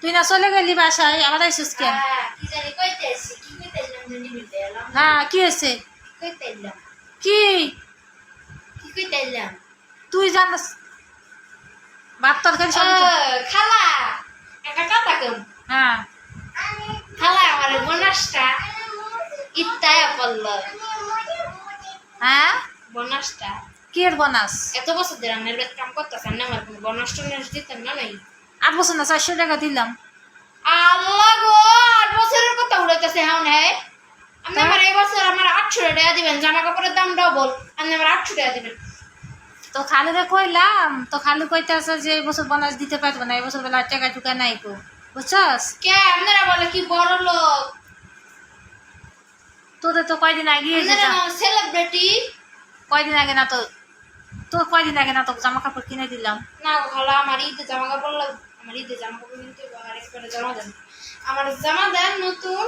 তুই না চলে গেলি বাসায় আবার আইসিস কেন? হ্যাঁ কি হয়েছে? কি তুই জানাস ভাত তরকারি সব? খালা একটা কথা কম। হ্যাঁ খালা আমার বোনাসটা ইত্তায়া পড়ল। হ্যাঁ বোনাসটা কি এর বোনাস? এত বছর ধরে রান্নার বেদ কাম করতেছেন না, আমার কোনো বোনাস টোনাস দিতেন না নাই? 8 বছর না 400 টাকা দিলাম। আল্লাহ গো, 8 বছরের কথা উড়াইতেছে হাউন। হ্যাঁ আপনি আমার এই বছর আমার 800 টাকা দিবেন, জামা কাপড়ের দাম ডবল, আপনি আমার 800 টাকা দিবেন। তো খালুরে কইলাম, তো খালু কইতাছে যে এই বছর বোনাস দিতে পারবো না, এই বছর বেলা টাকা টুকা নাই কো, বুঝছস? কে আপনারা বলে কি বড় লোক, তোদের তো কয়দিন আগে সেলিব্রিটি। কয়দিন আগে না তো তোর কয়দিন আগে না তো জামা কাপড় কিনে দিলাম। না গো খালা, আমার ঈদে জামা কাপড় আমার ঈদে জামা কাপড় কিনতে হবে, আমার একবারে জামা দেন, আমার জামা দেন নতুন,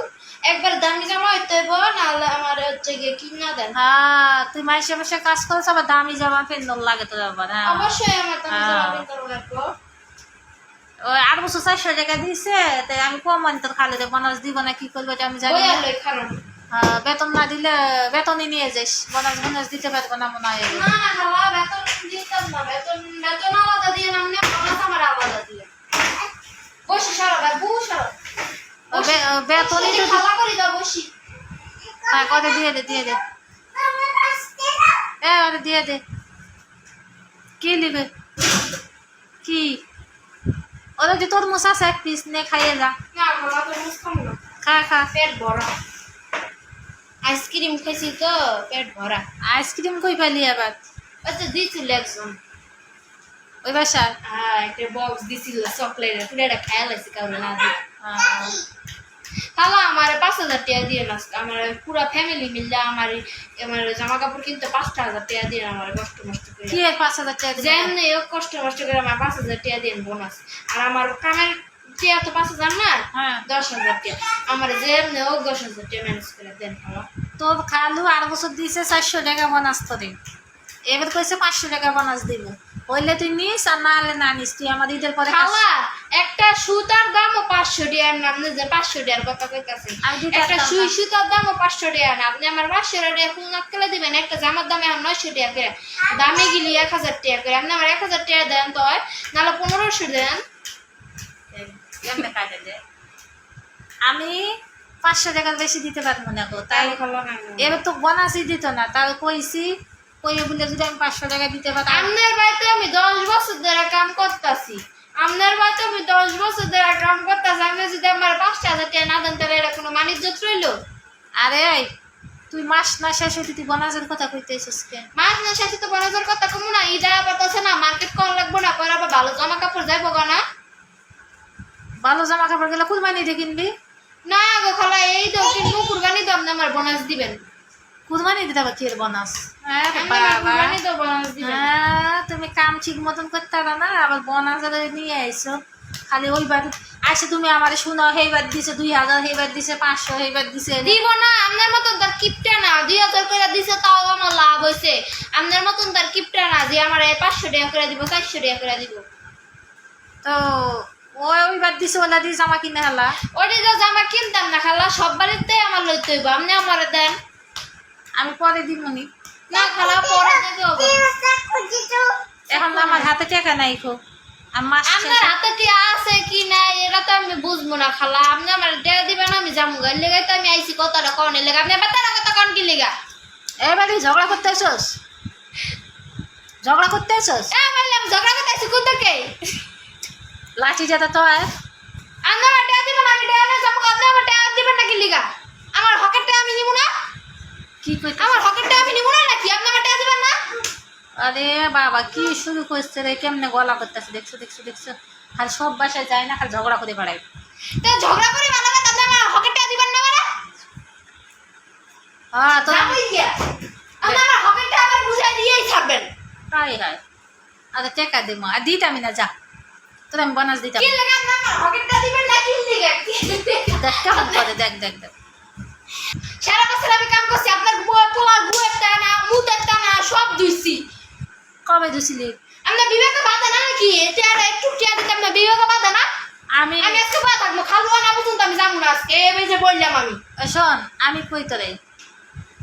একবার দামি জামা হইতে হইব, নাহলে আমার হচ্ছে গিয়ে কিনা দেন। হ্যাঁ তুই মাসে মাসে কাজ করছ, আবার দামি জামা পেন্দন লাগে তোর আবার। হ্যাঁ অবশ্যই আমার দামি জামা কিনতে লাগবে। ওই 8 বছর 400 টাকা দিছে, তাই আমি কম আনি তোর খালুরে বোনাস দিব না কি করবো আমি জানি না। বেতন না দিলে বেতনই নিয়ে যাইস, বোনাস বোনাস দিতে পারবো না মনে হয়। না না খালা, বেতন দিতাম না, বেতন আলাদা দিয়ে নামনে বোনাস আমার আলাদা দিয়ে। বসি সরো ভাই, বউ সরো। বেতনই তো খালা করি দাও, বসি। হ্যাঁ করে দিয়ে দে দিয়ে দে, ওরে দিয়ে দে। কি নিবে কি? ওরা যে তরমুজ আছে 1 পিস নে খাইয়ে যা। না খালা, তো মুসকাম না, খা খা, পেট ভরা। আইসক্রিম খাইছি তো পেট ভরা। আইসক্রিম কই পালি আবার? আচ্ছা দিছিল একজন, ওই বাসার? হ্যাঁ একটা বক্স দিছিল চকলেটের, পুরোটা খাইয়া লাইছি কারণে না দিয়ে। তাহলে আমার 5000 টাকা দিয়ে না, আমার পুরো ফ্যামিলি মিলে আমার জামা কাপড় কিনতে 5000 টাকা দিয়ে আমার কষ্ট মষ্ট করে। কি এর 5000 টাকা দিবি? যেমনি কষ্ট মষ্ট করে আমার 5000 টাকা দিয়ে বোনাস, আর আমার কামের টিয়া তো 5000 না, হ্যাঁ 10000 টাকা, আমার যেমনি 10000 টাকা ম্যানেজ করে দেন। তোর খালু 8 বছর দিছে 400 টাকা বোনাস তোরে, এবার কইছে 500 টাকা বোনাস দিব। হইলে তুই নিস, আর না হলে না নিস। তুই আমার ঈদের পরে খাওয়া একটা সুতার দামও 500 টাকা না, আপনি যে 500 টাকার কথা কইতাছেন, একটা সুতার দামও 500 টাকা না, আপনি আমার 500 টাকা কোন আক্কেলে দিবেন? একটা জামার দামে আমার 900 টাকা করে, দামে গেলি 1000 টাকা করে, আপনি আমার 1000 টাকা দেন তো হয়, নাহলে 1500 দেন। এমনি কাটে দে, আমি 500 টাকার বেশি দিতে পারবো না গো। তাই এবার তো বোনাসই দিত না, তাও কইছি কইয়ে বলে যদি আমি 500 টাকা দিতে পারতাম। আপনার বাড়িতে আমি 10 বছর ধরে কাম করতেছি, আপনার বাড়িতে আমি 10 বছর ধরে কাম করতেছি, আপনি যদি আমার 5000 টাকা না দেন তাহলে এটা কোনো মানিজ্যত রইল? আরে তুই মাস না শেষ হইতে তুই বোনাসের কথা কইতেছিস কেন? মাস না শেষে তো বোনাসের কথা কমু না, ঈদ আপাতত না, মার্কেট কম লাগবো না, পরে আবার ভালো জামা কাপড় যাইবো না। ভালো জামা কাপড় গেলে কুরবানি দিয়ে কিনবি? না গো খালা, এই তো কিনবো, কুরবানি দাম না, আমার বোনাস দিবেন। কুরবানি দিতে আবার কি এর বোনাস? কুরবানি তো বোনাস দিবেন। তুমি কাম ঠিক মতন করতে পারো না, আবার বোনাস নিয়ে আইসো। খালি ওইবার আসে তুমি আমার শুনো, সেইবার দিছে 2000, সেইবার দিছে 500, সেইবার দিছে। দিব না, আপনার মতন তার কিপটা না, 2000 করে দিছে তাও আমার লাভ হয়েছে। আপনার মতন তার কিপটা না যে আমার 500 টাকা করে দিব, 400 টাকা করে দিব। তো ওইবার দিছে, ওলা দিয়ে জামা কিনে হালা। ওটি তো জামা কিনতাম না খালা, সব বাড়িতে আমার লইতে হইব, আপনি আমার দেন। আমি পরে দিবনি। না খালা, পরে দিতে হবে। এখন আমার হাতে টাকা নাই খো। আপনার হাতে কি আছে কি নাই এটা তো আমি বুঝবো না খালা, আপনি আমার টাকা দিবেন, আমি যাবো গাড়ি লেগে, তো আমি আইসি কথাটা কনের লেগে, আপনি বেতার কথা কন কি লেগা? এবারে ঝগড়া করতে আসোস? ঝগড়া করতে আসোস? বললাম ঝগড়া করতে আইসি কোন থেকে? লাঠি যেতে তো আপনি আমার টাকা দিবেন, আমি টাকা না যাবো, আপনি আমার টাকা দিবেন না কি লেগা? আমার হকের টাকা আমি নিব না? কি কইতে? আমার হকের টাকা আমি নিব না নাকি? আপনি আমার টাকা দিবেন না? আরে বাবা কি শুরু করছে রে, কেমনে গলা করতেছে, দেখছো দেখছো দেখছো? খালি সব বাসায় যায় না, খালি ঝগড়া করে বেড়ায়। তো ঝগড়া করে ভালো কথা, আপনি আমার হকের টাকা দিবেন না? মানে হ্যাঁ তো আপনি আমার হকের টাকা আমার বুঝাই দিয়েই ছাড়বেন। তাই হয়। আরে টাকা দেবো, আর দিতামি না, যা তোর আমি বোনাস দিতাম। কি লাগে আপনি আমার হকের টাকা দিবেন না কি লাগে? দেখ কেমন করে, দেখ দেখ দেখ। সারা বছর আমি কাম করছি, আপনার পোলার বুয়ের টানা, মুতের টানা সব দুইছি। কবে দুছিলি? আপনার বিবেকে বাধা না নাকি? এটা আর একটু টিয়া দিতাম না, বিবেকে বাধা না? আমি আজকে খালু আনা পর্যন্ত আমি যাবো না আজকে এই যে বললাম আমি ওই শোন আমি কই তোরে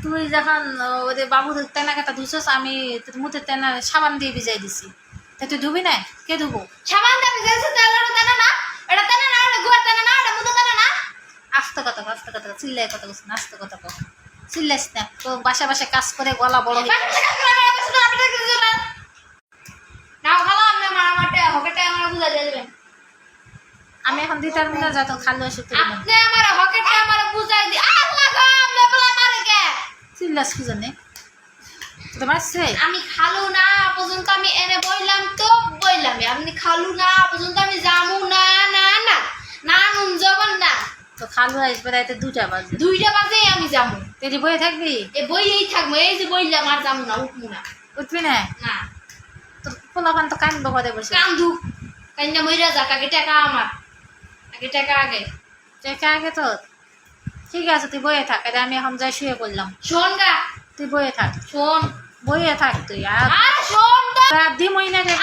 তুই যখন ওদের বাবুর তেনা কাটা ধুছস আমি তোর মুখের তেনা সাবান দিয়ে ভিজাই দিছি তা তুই ধুবি না কে ধুবো সাবান দাবি যাইছে তেনা না এটা তেনা না এটা গুয়ার তেনা না এটা মুদা তেনা না আস্তে কথা চিল্লাই কথা বলছি না আস্তে কথা কর চিল্লাইস না তো বাসা বাসা কাজ করে গলা বড় হয়ে নাও খালা আমি আমার হকেটে আমার বুঝা যাবেন আমি এখন দিতে পারবো না যা তো খালু এসে তুই আপনি আমার হকেটে আমার বুঝাই দি আল্লাহ গো আপনি বলা মারে কে চিল্লাস কি জানে তো মারছে আমি খালু না পর্যন্ত আমি এনে বইলাম তো বইলামই আপনি খালু না পর্যন্ত আমি যামু না না না না নুন জবান না তো খালু আসবে রাইতে 2টা বাজে 2টা বাজেই আমি যামু তুই বয়ে থাকবি এই বইয়েই থাকবো এই যে বইলাম আর যামু না উঠমু না উঠবি না না তোর পোলাপান তো কান বকাতে বসে কান্দু কান্না মইরা যাক আগে টাকা আমার আগে টাকা আগে চেকে আগে তোর ঠিক আছে তুই বয়ে থাক এটা আমি এখন যাই শুয়ে পড়লাম শোন গা তুই বয়ে থাক শোন বইয়ে থাক তুই আর আর শোন তো দিমই না রে